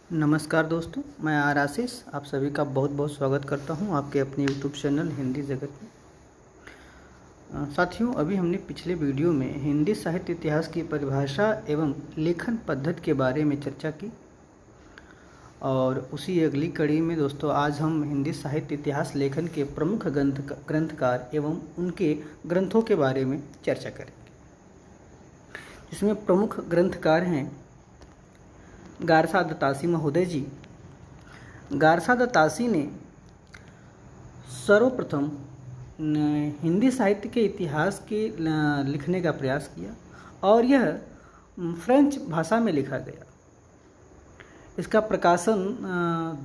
नमस्कार दोस्तों, मैं आर आशीष आप सभी का बहुत बहुत स्वागत करता हूं आपके अपने यूट्यूब चैनल हिंदी जगत में। साथियों, अभी हमने पिछले वीडियो में हिंदी साहित्य इतिहास की परिभाषा एवं लेखन पद्धति के बारे में चर्चा की और उसी अगली कड़ी में दोस्तों आज हम हिंदी साहित्य इतिहास लेखन के प्रमुख ग्रंथकार एवं उनके ग्रंथों के बारे में चर्चा करेंगे, जिसमें प्रमुख ग्रंथकार हैं गारसा दत्तासी महोदय जी। गारसा दत्तासी ने सर्वप्रथम हिंदी साहित्य के इतिहास के लिखने का प्रयास किया और यह फ्रेंच भाषा में लिखा गया। इसका प्रकाशन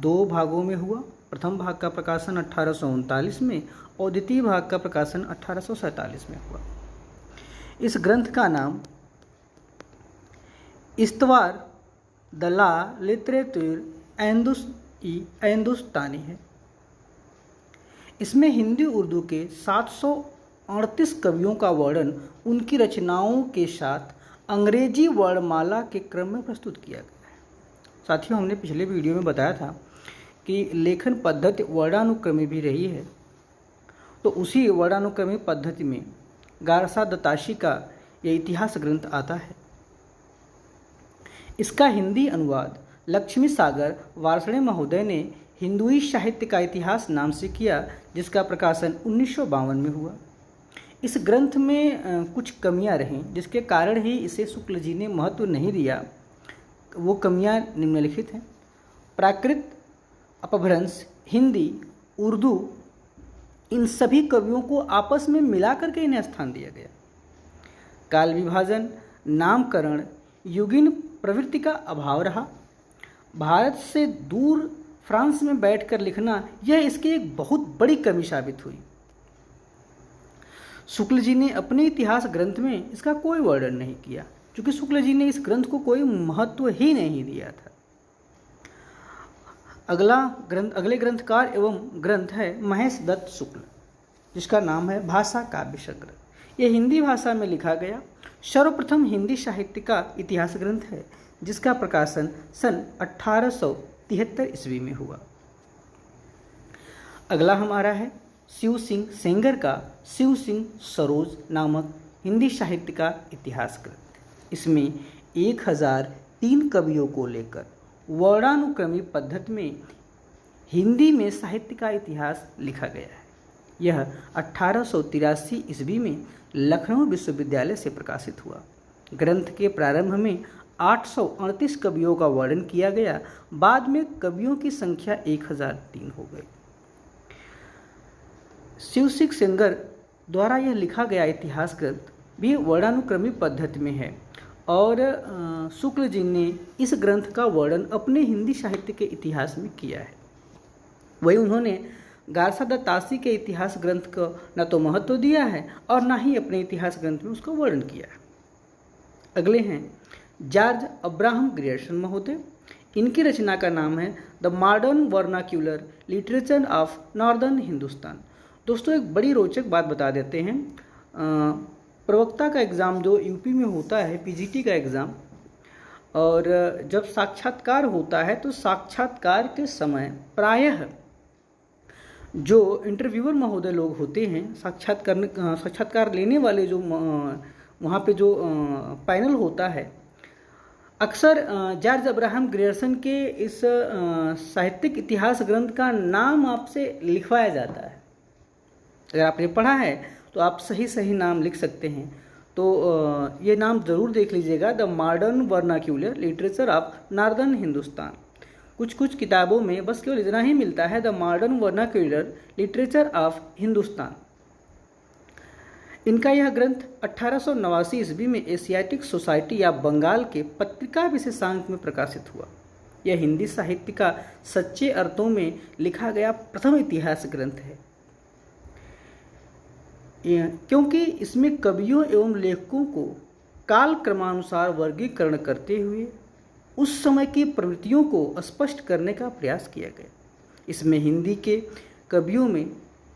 दो भागों में हुआ। प्रथम भाग का प्रकाशन 1839 में और द्वितीय भाग का प्रकाशन 1847 में हुआ। इस ग्रंथ का नाम इस्तवार द ला लिटरेचर हिंदुस्तानी है। इसमें हिंदी उर्दू के 738 कवियों का वर्णन उनकी रचनाओं के साथ अंग्रेजी वर्णमाला के क्रम में प्रस्तुत किया गया है। साथियों, हमने पिछले वीडियो में बताया था कि लेखन पद्धति वर्णानुक्रमी भी रही है, तो उसी वर्णानुक्रमी पद्धति में गारसा दत्तासी का यह इतिहास ग्रंथ आता है। इसका हिंदी अनुवाद लक्ष्मी सागर वार्ष्णेय महोदय ने हिंदुई साहित्य का इतिहास नाम से किया, जिसका प्रकाशन 1952 में हुआ। इस ग्रंथ में कुछ कमियां रहीं, जिसके कारण ही इसे शुक्ल जी ने महत्व नहीं दिया। वो कमियां निम्नलिखित हैं। प्राकृत, अपभ्रंश, हिंदी, उर्दू, इन सभी कवियों को आपस में मिलाकर के इन्हें स्थान दिया गया। काल विभाजन, नामकरण, युगिन प्रवृत्ति का अभाव रहा। भारत से दूर फ्रांस में बैठकर लिखना, यह इसकी एक बहुत बड़ी कमी साबित हुई। शुक्ल जी ने अपने इतिहास ग्रंथ में इसका कोई वर्णन नहीं किया, क्योंकि शुक्ल जी ने इस ग्रंथ को कोई महत्व ही नहीं दिया था। अगले ग्रंथकार एवं ग्रंथ है महेश दत्त शुक्ल, जिसका नाम है भाषा काव्य संग्रह। यह हिंदी भाषा में लिखा गया सर्वप्रथम हिंदी साहित्य का इतिहास ग्रंथ है, जिसका प्रकाशन सन 1873 ईस्वी में हुआ। अगला हमारा है शिव सिंह सेंगर का शिव सिंह सरोज नामक हिंदी साहित्य का इतिहास ग्रंथ। इसमें 1003 कवियों को लेकर वर्णानुक्रमी पद्धति में हिंदी में साहित्य का इतिहास लिखा गया है। यह 1883 ईस्वी में लखनऊ विश्वविद्यालय से प्रकाशित हुआ। ग्रंथ के प्रारंभ में 838 कवियों का वर्णन किया गया। बाद में कवियों की संख्या 1003 हो गई। शिव सिंह सेंगर द्वारा यह लिखा गया इतिहास ग्रंथ भी वर्णानुक्रमी पद्धति में है और शुक्ल जी ने इस ग्रंथ का वर्णन अपने हिंदी साहित्य के इतिहास में किया है। वही उन्होंने गारसा दत्तासी के इतिहास ग्रंथ को न तो महत्व दिया है और न ही अपने इतिहास ग्रंथ में उसका वर्णन किया है। अगले हैं जॉर्ज अब्राहम ग्रियर्सन महोदय। इनकी रचना का नाम है the modern vernacular literature of northern Hindustan. दोस्तों, एक बड़ी रोचक बात बता देते हैं। प्रवक्ता का एग्ज़ाम जो यूपी में होता है, पीजीटी का एग्ज़ाम, और जब साक्षात्कार होता है तो साक्षात्कार के समय प्रायः जो इंटरव्यूअर महोदय लोग होते हैं, साक्षात्कार लेने वाले जो वहाँ पे जो पैनल होता है, अक्सर जॉर्ज अब्राहम ग्रियर्सन के इस साहित्यिक इतिहास ग्रंथ का नाम आपसे लिखवाया जाता है। अगर आपने पढ़ा है तो आप सही नाम लिख सकते हैं। तो ये नाम ज़रूर देख लीजिएगा, the modern vernacular literature of northern Hindustan. कुछ किताबों में बस केवल इतना ही मिलता है, the modern vernacular literature of Hindustan. इनका यह ग्रंथ 1889 ईस्वी में एशियाटिक सोसाइटी या बंगाल के पत्रिका विशेषांक में प्रकाशित हुआ। यह हिंदी साहित्य का सच्चे अर्थों में लिखा गया प्रथम इतिहास ग्रंथ है, क्योंकि इसमें कवियों एवं लेखकों को काल क्रमानुसार वर्गीकरण करते हुए उस समय की प्रवृत्तियों को स्पष्ट करने का प्रयास किया गया। इसमें हिंदी के कवियों में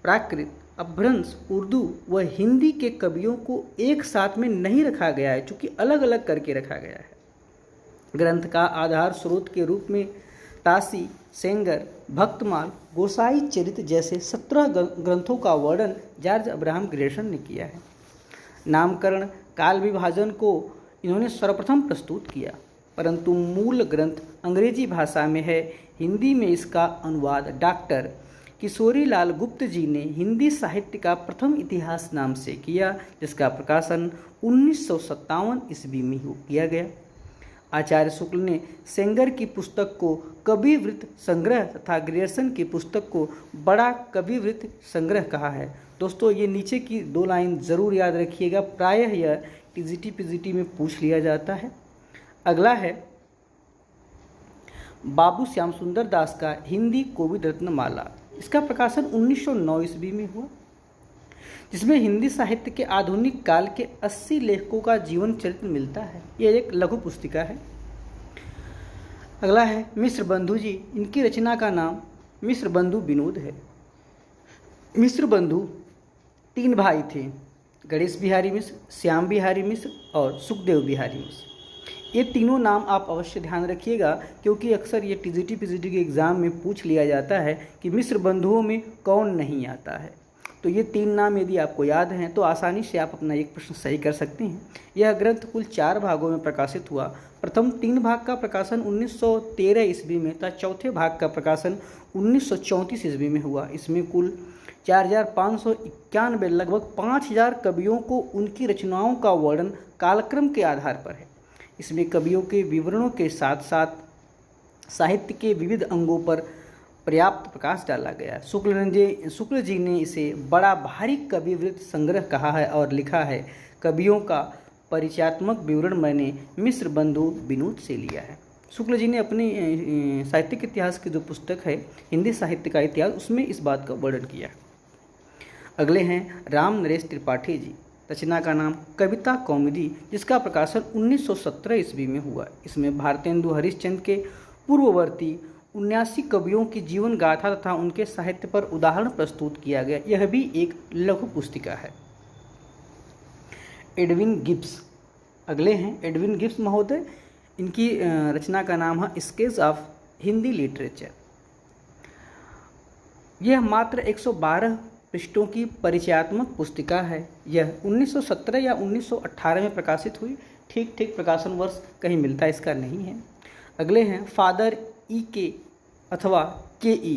प्राकृत, अपभ्रंश, उर्दू व हिंदी के कवियों को एक साथ में नहीं रखा गया है, चूँकि अलग अलग करके रखा गया है। ग्रंथ का आधार स्रोत के रूप में तासी, सेंगर, भक्तमाल, गोसाई चरित जैसे 17 ग्रंथों का वर्णन जॉर्ज अब्राहम ग्रेसन ने किया है। नामकरण काल विभाजन को इन्होंने सर्वप्रथम प्रस्तुत किया, परंतु मूल ग्रंथ अंग्रेजी भाषा में है। हिंदी में इसका अनुवाद डॉक्टर किशोरी लाल गुप्त जी ने हिंदी साहित्य का प्रथम इतिहास नाम से किया, जिसका प्रकाशन 1957 ईस्वी में किया गया। आचार्य शुक्ल ने सेंगर की पुस्तक को कविवृत्त संग्रह तथा ग्रेसन की पुस्तक को बड़ा कविवृत्त संग्रह कहा है। दोस्तों, ये नीचे की 2 लाइन ज़रूर याद रखिएगा, प्रायः यह टीजीटी पीजीटी में पूछ लिया जाता है। अगला है बाबू श्याम सुंदर दास का हिंदी कोविद रत्नमाला। इसका प्रकाशन 1909 ईस्वी में हुआ, जिसमें हिंदी साहित्य के आधुनिक काल के 80 लेखकों का जीवन चरित्र मिलता है। यह एक लघु पुस्तिका है। अगला है मिश्र बंधु जी। इनकी रचना का नाम मिश्र बंधु विनोद है। मिश्र बंधु 3 भाई थे, गणेश बिहारी मिश्र, श्याम बिहारी मिश्र और सुखदेव बिहारी मिश्र। ये तीनों नाम आप अवश्य ध्यान रखिएगा, क्योंकि अक्सर ये टीजीटी पीजीटी के एग्ज़ाम में पूछ लिया जाता है कि मिश्र बंधुओं में कौन नहीं आता है। तो ये 3 नाम यदि आपको याद हैं तो आसानी से आप अपना एक प्रश्न सही कर सकते हैं। यह ग्रंथ कुल 4 भागों में प्रकाशित हुआ। प्रथम 3 भाग का प्रकाशन 1913 ईस्वी में तथा चौथे भाग का प्रकाशन 1934 ईस्वी में हुआ। इसमें कुल 4591 लगभग 5000 कवियों को उनकी रचनाओं का वर्णन कालक्रम के आधार पर है। इसमें कवियों के विवरणों के साथ साथ साहित्य के विविध अंगों पर पर्याप्त प्रकाश डाला गया। शुक्ल जी ने इसे बड़ा भारी कविवृत्त संग्रह कहा है और लिखा है, कवियों का परिचयात्मक विवरण मैंने मिश्र बंधु विनोद से लिया है। शुक्ल जी ने अपने साहित्यिक इतिहास की जो पुस्तक है हिंदी साहित्य का इतिहास, उसमें इस बात का वर्णन किया। अगले हैं राम नरेश त्रिपाठी जी। रचना का नाम कविता कौमुदी, जिसका प्रकाशन 1917 ईस्वी में हुआ। इसमें भारतेंदु हरिश्चंद्र के पूर्ववर्ती 79 कवियों की जीवन गाथा तथा उनके साहित्य पर उदाहरण प्रस्तुत किया गया। यह भी एक लघु पुस्तिका है। एडविन गिब्स अगले हैं। एडविन गिब्स महोदय, इनकी रचना का नाम है स्केच ऑफ हिंदी लिटरेचर। यह मात्र 112 पृष्ठों की परिचयात्मक पुस्तिका है। यह 1917 या 1918 में प्रकाशित हुई। ठीक प्रकाशन वर्ष कहीं मिलता इसका नहीं है। अगले हैं फादर E.K. अथवा K.E.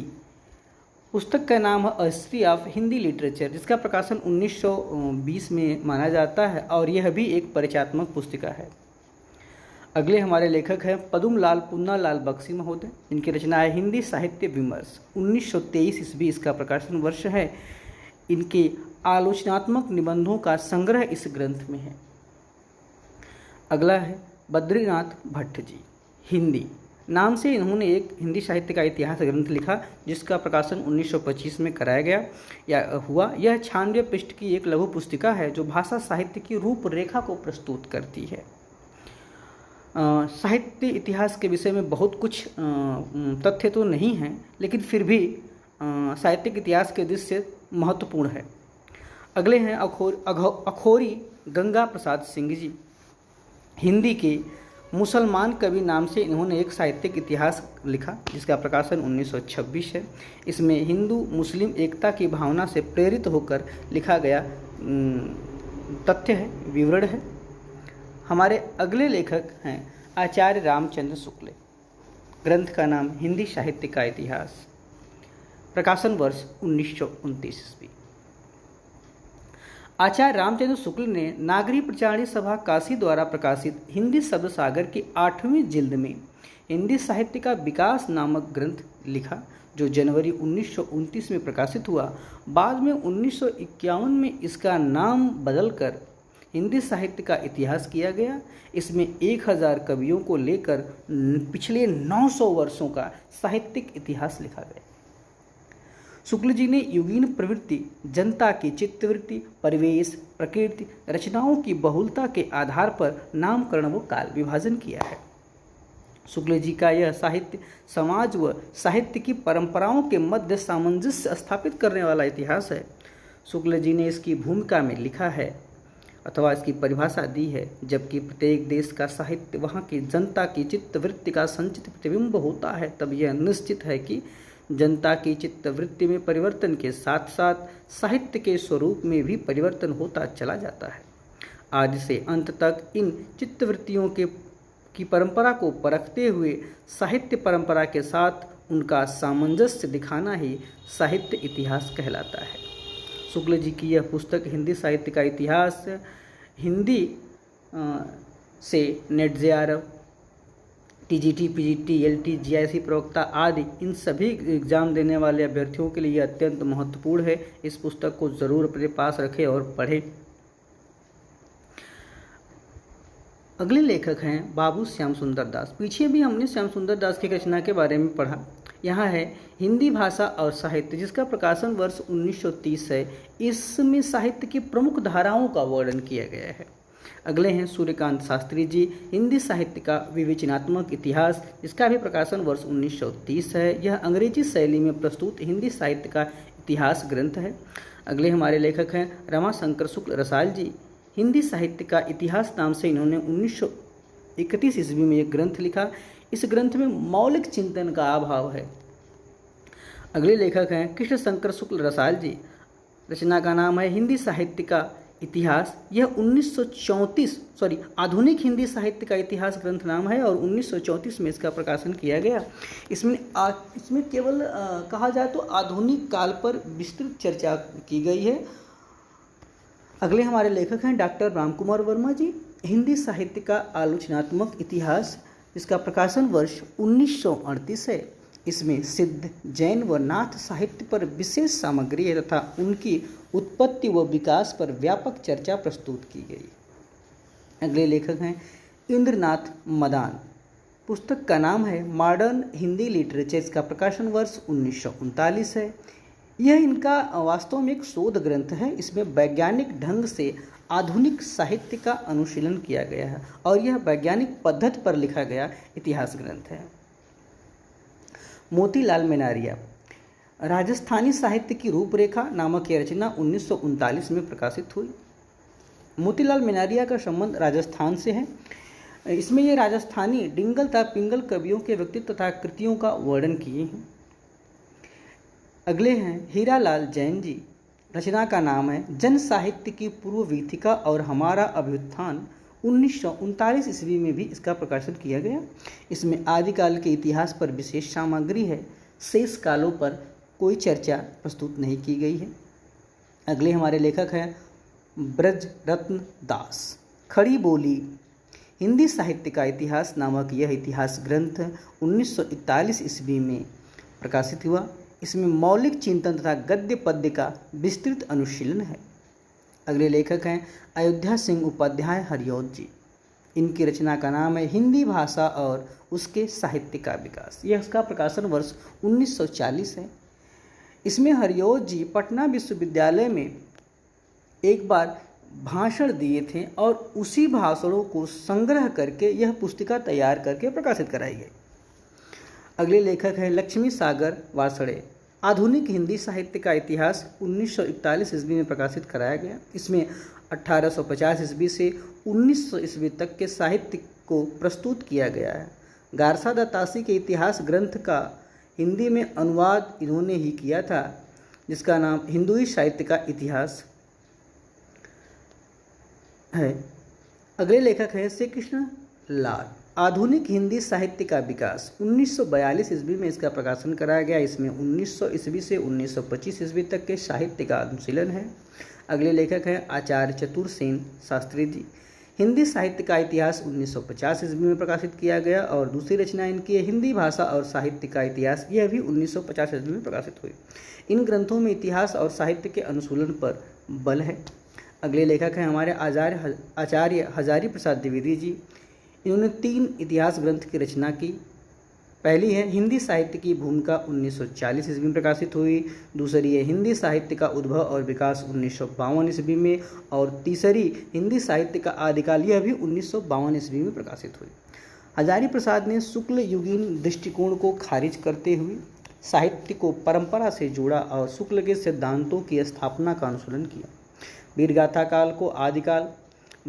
पुस्तक का नाम है हिस्ट्री ऑफ हिंदी लिटरेचर, जिसका प्रकाशन 1920 में माना जाता है और यह भी एक परिचयात्मक पुस्तिका है। अगले हमारे लेखक हैं पदुमलाल पुन्नालाल बख्शी महोदय। इनकी रचना है हिंदी साहित्य विमर्श। 1923 ईस्वी इसका प्रकाशन वर्ष है। इनके आलोचनात्मक निबंधों का संग्रह इस ग्रंथ में है। अगला है बद्रीनाथ भट्ट जी। हिंदी नाम से इन्होंने एक हिंदी साहित्य का इतिहास ग्रंथ लिखा, जिसका प्रकाशन 1925 में कराया गया या हुआ। यह 96 पृष्ठ की एक लघु पुस्तिका है जो भाषा साहित्य की रूपरेखा को प्रस्तुत करती है। साहित्य इतिहास के विषय में बहुत कुछ तथ्य तो नहीं हैं, लेकिन फिर भी साहित्यिक इतिहास के दृष्टि से महत्वपूर्ण है। अगले हैं अखौरी गंगा प्रसाद सिंह जी। हिंदी के मुसलमान कवि नाम से इन्होंने एक साहित्यिक इतिहास लिखा, जिसका प्रकाशन 1926 है। इसमें हिंदू मुस्लिम एकता की भावना से प्रेरित होकर लिखा गया तथ्य है, विवरण है। हमारे अगले लेखक हैं आचार्य रामचंद्र शुक्ल। ग्रंथ का नाम हिंदी साहित्य का इतिहास, प्रकाशन वर्ष 1929 ईस्वी। आचार्य रामचंद्र शुक्ल ने नागरी प्रचारणी सभा काशी द्वारा प्रकाशित हिंदी शब्द सागर की 8वीं जिल्द में हिंदी साहित्य का विकास नामक ग्रंथ लिखा, जो जनवरी 1929 में प्रकाशित हुआ। बाद में 1951 में इसका नाम बदलकर हिंदी साहित्य का इतिहास किया गया। इसमें 1000 कवियों को लेकर पिछले 900 वर्षों का साहित्यिक इतिहास लिखा गया। शुक्ल जी ने युगीन प्रवृत्ति, जनता की चित्तवृत्ति, परिवेश, प्रकृति, रचनाओं की बहुलता के आधार पर नामकरण व काल विभाजन किया है। शुक्ल जी का यह साहित्य समाज व साहित्य की परंपराओं के मध्य सामंजस्य स्थापित करने वाला इतिहास है। शुक्ल जी ने इसकी भूमिका में लिखा है, अथवा इसकी परिभाषा दी है। जबकि प्रत्येक देश का साहित्य वहाँ की जनता की चित्तवृत्ति का संचित प्रतिबिंब होता है, तब यह निश्चित है कि जनता की चित्तवृत्ति में परिवर्तन के साथ साथ साहित्य के स्वरूप में भी परिवर्तन होता चला जाता है। आदि से अंत तक इन चित्तवृत्तियों की परंपरा को परखते हुए साहित्य परंपरा के साथ उनका सामंजस्य दिखाना ही साहित्य इतिहास कहलाता है। शुक्ल जी की यह पुस्तक हिंदी साहित्य का इतिहास हिंदी से net JRF, TGT, PGT, LT, GIC प्रवक्ता आदि इन सभी एग्जाम देने वाले अभ्यर्थियों के लिए अत्यंत महत्वपूर्ण है। इस पुस्तक को ज़रूर अपने पास रखें और पढ़ें। अगले लेखक हैं बाबू श्याम सुंदर दास। पीछे भी हमने श्याम सुंदर दास की रचना के बारे में पढ़ा। यहाँ है हिंदी भाषा और साहित्य, जिसका प्रकाशन वर्ष 1930 है। इसमें साहित्य की प्रमुख धाराओं का वर्णन किया गया है। अगले हैं सूर्यकांत शास्त्री जी, हिंदी साहित्य का विवेचनात्मक इतिहास, जिसका भी प्रकाशन वर्ष 1930 है। यह अंग्रेजी शैली में प्रस्तुत हिंदी साहित्य का इतिहास ग्रंथ है। अगले हमारे लेखक हैं रमाशंकर शुक्ल रसाल जी। हिंदी साहित्य का इतिहास नाम से इन्होंने 1931 ईस्वी में एक ग्रंथ लिखा। इस ग्रंथ में मौलिक चिंतन का अभाव है। अगले लेखक हैं कृष्ण शंकर शुक्ल रसाल जी। रचना का नाम है हिंदी साहित्य का इतिहास। यह 1934 आधुनिक हिंदी साहित्य का इतिहास ग्रंथ नाम है और 1934 में इसका प्रकाशन किया गया। इसमें केवल कहा जाए तो आधुनिक काल पर विस्तृत चर्चा की गई है। अगले हमारे लेखक हैं डॉक्टर रामकुमार वर्मा जी। हिंदी साहित्य का आलोचनात्मक इतिहास, जिसका प्रकाशन वर्ष 1938 है। इसमें सिद्ध, जैन व नाथ साहित्य पर विशेष सामग्री है तथा उनकी उत्पत्ति व विकास पर व्यापक चर्चा प्रस्तुत की गई। अगले लेखक हैं इंद्रनाथ मदान। पुस्तक का नाम है मॉडर्न हिंदी लिटरेचर। इसका प्रकाशन वर्ष 1939 है। यह इनका वास्तव में एक शोध ग्रंथ है। इसमें वैज्ञानिक ढंग से आधुनिक साहित्य का अनुशीलन किया गया है और यह वैज्ञानिक पद्धति पर लिखा गया इतिहास ग्रंथ है। मोतीलाल मेनारिया, राजस्थानी साहित्य की रूपरेखा नामक यह रचना 1939 में प्रकाशित हुई। मोतीलाल मेनारिया का संबंध राजस्थान से है। इसमें ये राजस्थानी डिंगल तथा पिंगल कवियों के व्यक्तित्व तथा कृतियों का वर्णन किए हैं। अगले हैं हीरालाल जैन जी। रचना का नाम है जन साहित्य की पूर्व वीथिका और हमारा अभ्युत्थान। 1939 ईस्वी में भी इसका प्रकाशन किया गया। इसमें आदिकाल के इतिहास पर विशेष सामग्री है। शेष कालों पर कोई चर्चा प्रस्तुत नहीं की गई है। अगले हमारे लेखक हैं ब्रज रत्न दास। खड़ी बोली, हिंदी साहित्य का इतिहास नामक यह इतिहास ग्रंथ 1941 ईस्वी में प्रकाशित हुआ। इसमें मौलिक चिंतन तथा गद्य पद्य का विस्तृत अनुशीलन है। अगले लेखक हैं अयोध्या सिंह उपाध्याय हरिऔध जी। इनकी रचना का नाम है हिंदी भाषा और उसके साहित्य का विकास। यह इसका प्रकाशन वर्ष 1940 है। इसमें हरिऔध जी पटना विश्वविद्यालय में एक बार भाषण दिए थे और उसी भाषणों को संग्रह करके यह पुस्तिका तैयार करके प्रकाशित कराई गई। अगले लेखक है लक्ष्मी सागर वार्षणे। आधुनिक हिंदी साहित्य का इतिहास 1941 ईस्वी में प्रकाशित कराया गया। इसमें 1850 ईस्वी से 1900 ईस्वी तक के साहित्य को प्रस्तुत किया गया है। गारसा दत्तासी के इतिहास ग्रंथ का हिंदी में अनुवाद इन्होंने ही किया था, जिसका नाम हिंदुई साहित्य का इतिहास है। अगले लेखक है श्री कृष्ण लाल। आधुनिक हिंदी साहित्य का विकास 1942 ईस्वी में इसका प्रकाशन कराया गया। इसमें 1900 ईस्वी से 1925 ईस्वी तक के साहित्य का अनुशीलन है। अगले लेखक हैं आचार्य चतुरसेन शास्त्री जी। हिंदी साहित्य का इतिहास 1950 ईस्वी में प्रकाशित किया गया और दूसरी रचना इनकी है हिंदी भाषा और साहित्य का इतिहास। यह भी 1950 ईस्वी में प्रकाशित हुई। इन ग्रंथों में इतिहास और साहित्य के अनुशीलन पर बल है। अगले लेखक हैं हमारे आचार्य हजारी प्रसाद द्विवेदी जी। इन्होंने 3 इतिहास ग्रंथ की रचना की। पहली है हिंदी साहित्य की भूमिका 1940 ईस्वी में प्रकाशित हुई। दूसरी है हिंदी साहित्य का उद्भव और विकास 1952 ईस्वी में और तीसरी हिंदी साहित्य का आदिकाल, यह भी 1952 ईस्वी में प्रकाशित हुई। हजारी प्रसाद ने शुक्ल युगीन दृष्टिकोण को खारिज करते हुए साहित्य को परंपरा से जोड़ा और शुक्ल के सिद्धांतों की स्थापना का अनुसरण किया। वीरगाथा काल को आदिकाल,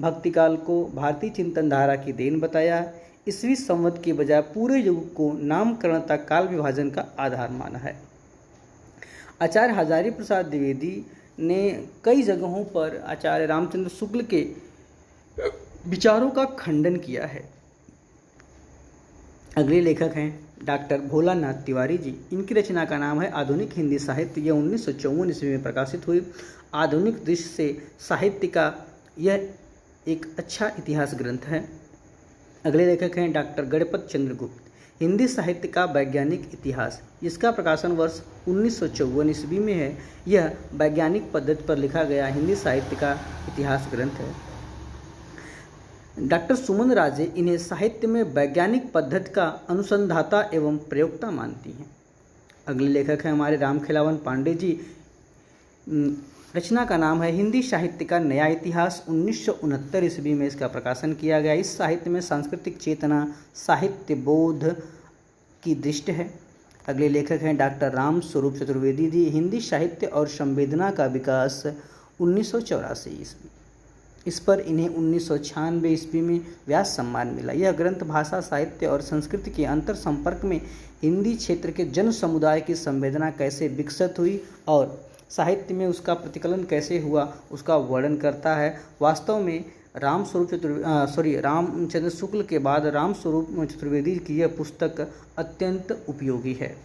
भक्तिकाल को भारतीय चिंतन धारा की देन बताया। ईस्वी संवत के बजाय पूरे युग को नामकरण तक काल विभाजन का आधार माना है। आचार्य हजारी प्रसाद द्विवेदी ने कई जगहों पर आचार्य रामचंद्र शुक्ल के विचारों का खंडन किया है। अगले लेखक हैं डॉक्टर भोलानाथ तिवारी जी। इनकी रचना का नाम है आधुनिक हिंदी साहित्य। यह 1954 ईस्वी में प्रकाशित हुई। आधुनिक दृष्टि से साहित्य का यह एक अच्छा इतिहास ग्रंथ है। अगले लेखक हैं डॉक्टर गणपत चंद्रगुप्त। हिंदी साहित्य का वैज्ञानिक इतिहास, जिसका प्रकाशन वर्ष 1954 ईस्वी में है। यह वैज्ञानिक पद्धति पर लिखा गया हिंदी साहित्य का इतिहास ग्रंथ है। डॉक्टर सुमन राजे इन्हें साहित्य में वैज्ञानिक पद्धति का अनुसंधाता एवं प्रयोक्ता मानती हैं। अगले लेखक हैं हमारे रामखेलावन पांडे जी। रचना का नाम है हिंदी साहित्य का नया इतिहास। 1969 ईस्वी में इसका प्रकाशन किया गया। इस साहित्य में सांस्कृतिक चेतना, साहित्य बोध की दृष्टि है। अगले लेखक हैं डॉक्टर राम स्वरूप चतुर्वेदी जी। हिंदी साहित्य और संवेदना का विकास 1984 ईस्वी। इस पर इन्हें 1996 ईस्वी में व्यास सम्मान मिला। यह ग्रंथ भाषा, साहित्य और संस्कृति के अंतर संपर्क में हिंदी क्षेत्र के जन समुदाय की संवेदना कैसे विकसित हुई और साहित्य में उसका प्रतिकलन कैसे हुआ, उसका वर्णन करता है। वास्तव में रामचंद्र शुक्ल के बाद राम स्वरूप चतुर्वेदी की यह पुस्तक अत्यंत उपयोगी है।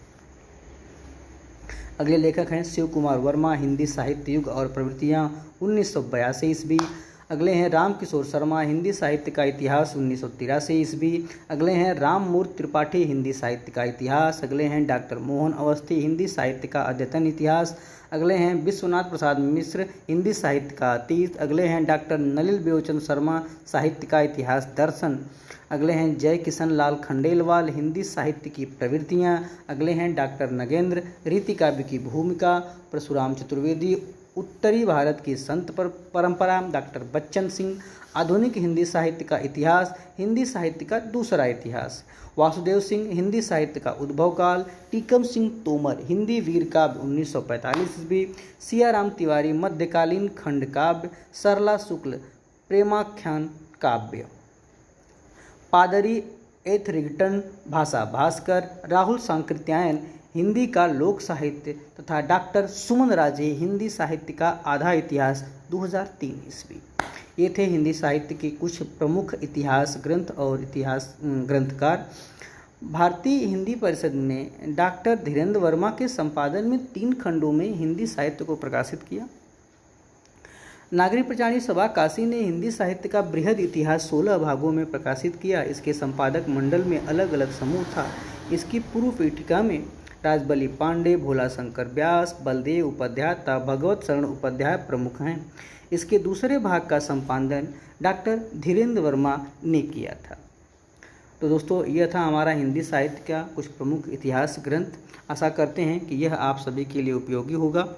अगले लेखक हैं शिव कुमार वर्मा। हिंदी साहित्य युग और प्रवृत्तियाँ 1982 ईस्वी। अगले हैं राम किशोर शर्मा। हिंदी साहित्य का इतिहास 1983 ईस्वी। अगले हैं राममूर्ति त्रिपाठी। हिंदी साहित्य का इतिहास। अगले हैं डॉक्टर मोहन अवस्थी। हिंदी साहित्य का अद्यतन इतिहास। अगले हैं विश्वनाथ प्रसाद मिश्र। हिंदी साहित्य का अतीत। अगले हैं डॉक्टर नलिल बेचन शर्मा। साहित्य का इतिहास दर्शन। अगले हैं जय किशन लाल खंडेलवाल। हिंदी साहित्य की प्रवृत्तियाँ। अगले हैं डॉक्टर नगेंद्र। रीति काव्य की भूमिका। परशुराम चतुर्वेदी। उत्तरी भारत की संत परंपरा। डॉक्टर बच्चन सिंह। आधुनिक हिंदी साहित्य का इतिहास। हिंदी साहित्य का दूसरा इतिहास। वासुदेव सिंह। हिंदी साहित्य का उद्भव काल। टीकम सिंह तोमर। हिंदी वीर काव्य 1945 ईस्वी। सियाराम तिवारी। मध्यकालीन खंड काव्य। सरला शुक्ल। प्रेमाख्यान काव्य। पादरी एथरिगटन। भाषा भास्कर। राहुल सांकृत्यायन। हिंदी का लोक साहित्य तथा डॉक्टर सुमन राजे। हिंदी साहित्य का आधा इतिहास 2003 ईस्वी। ये थे हिंदी साहित्य के कुछ प्रमुख इतिहास ग्रंथ और इतिहास ग्रंथकार। भारतीय हिंदी परिषद ने डॉक्टर धीरेन्द्र वर्मा के संपादन में 3 खंडों में हिंदी साहित्य को प्रकाशित किया। नागरिक प्रचारणी सभा काशी ने हिंदी साहित्य का बृहद इतिहास 16 भागों में प्रकाशित किया। इसके संपादक मंडल में अलग अलग समूह था। इसकी पूर्व पीठिका में राजबली पांडे, भोला शंकर व्यास, बलदेव उपाध्याय तथा भगवत शरण उपाध्याय प्रमुख हैं। इसके दूसरे भाग का संपादन डॉक्टर धीरेन्द्र वर्मा ने किया था। तो दोस्तों, यह था हमारा हिंदी साहित्य का कुछ प्रमुख इतिहास ग्रंथ। आशा करते हैं कि यह आप सभी के लिए उपयोगी होगा।